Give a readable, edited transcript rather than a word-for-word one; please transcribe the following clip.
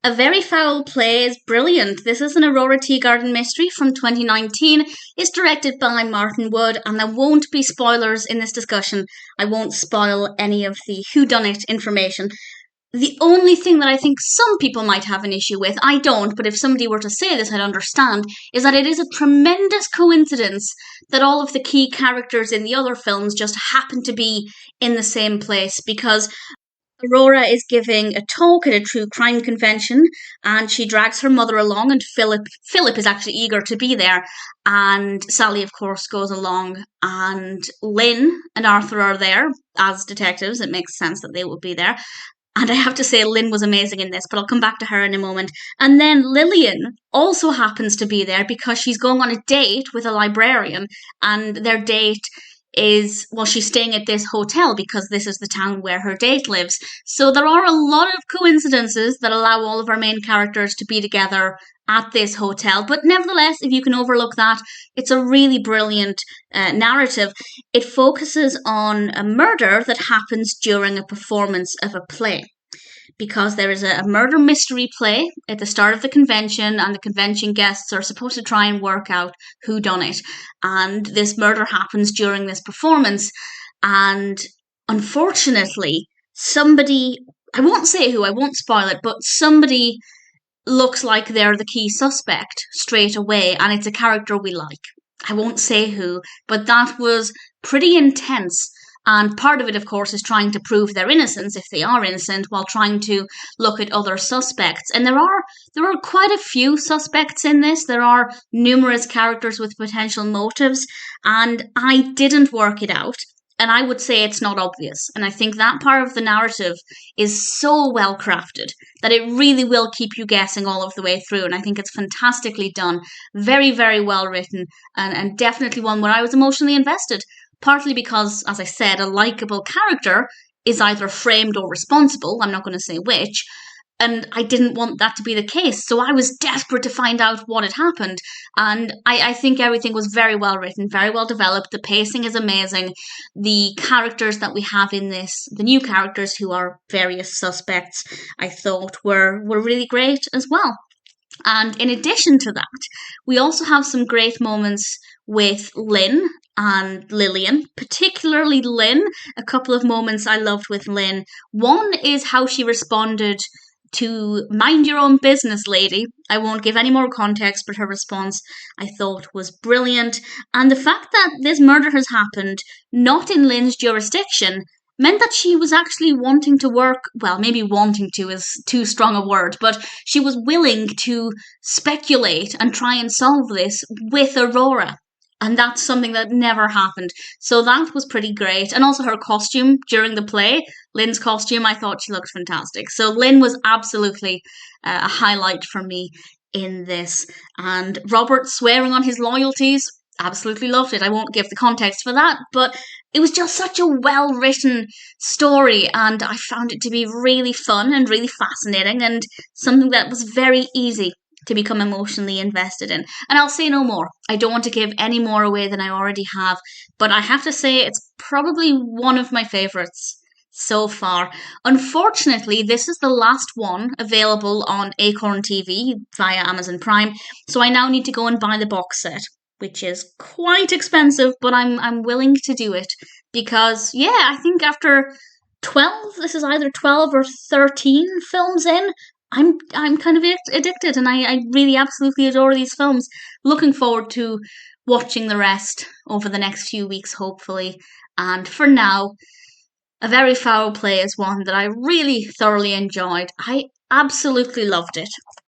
A Very Foul Play is brilliant. This is an Aurora Teagarden mystery from 2019. It's directed by Martin Wood, and there won't be spoilers in this discussion. I won't spoil any of the whodunit information. The only thing that I think some people might have an issue with, I don't, but if somebody were to say this, I'd understand, is that it is a tremendous coincidence that all of the key characters in the other films just happen to be in the same place, because Aurora is giving a talk at a true crime convention, and she drags her mother along, and Phillip is actually eager to be there, and Sally, of course, goes along, and Lynn and Arthur are there as detectives. It makes sense that they would be there. And I have to say, Lynn was amazing in this, but I'll come back to her in a moment. And then Lillian also happens to be there because she's going on a date with a librarian, and their date is, well, she's staying at this hotel because this is the town where her date lives. So there are a lot of coincidences that allow all of our main characters to be together at this hotel. But nevertheless, if you can overlook that, it's a really brilliant narrative. It focuses on a murder that happens during a performance of a play, because there is a murder mystery play at the start of the convention, and the convention guests are supposed to try and work out who done it. And this murder happens during this performance, and unfortunately, somebody, I won't say who, I won't spoil it, but somebody looks like they're the key suspect straight away, and it's a character we like. I won't say who, but that was pretty intense. And part of it, of course, is trying to prove their innocence, if they are innocent, while trying to look at other suspects. And there are quite a few suspects in this. There are numerous characters with potential motives, and I didn't work it out. And I would say it's not obvious. And I think that part of the narrative is so well crafted that it really will keep you guessing all of the way through. And I think it's fantastically done. Very, very well written, and definitely one where I was emotionally invested. Partly because, as I said, a likeable character is either framed or responsible. I'm not going to say which. And I didn't want that to be the case. So I was desperate to find out what had happened. And I think everything was very well written, very well developed. The pacing is amazing. The characters that we have in this, the new characters who are various suspects, I thought were really great as well. And in addition to that, we also have some great moments with Lynn and Lillian, particularly Lynn. A couple of moments I loved with Lynn. One is how she responded to "mind your own business, lady." I won't give any more context, but her response I thought was brilliant. And the fact that this murder has happened not in Lynn's jurisdiction meant that she was actually wanting to work, well, maybe wanting to is too strong a word, but she was willing to speculate and try and solve this with Aurora. And that's something that never happened. So that was pretty great. And also her costume during the play, Lynn's costume, I thought she looked fantastic. So Lynn was absolutely a highlight for me in this. And Robert swearing on his loyalties, absolutely loved it. I won't give the context for that, but it was just such a well-written story, and I found it to be really fun and really fascinating, and something that was very easy to become emotionally invested in. And I'll say no more. I don't want to give any more away than I already have, but I have to say it's probably one of my favourites so far. Unfortunately, this is the last one available on Acorn TV via Amazon Prime, so I now need to go and buy the box set, which is quite expensive, but I'm willing to do it because, yeah, I think after 12, this is either 12 or 13 films in, I'm kind of addicted, and I really absolutely adore these films. Looking forward to watching the rest over the next few weeks, hopefully. And for now, A Very Foul Play is one that I really thoroughly enjoyed. I absolutely loved it.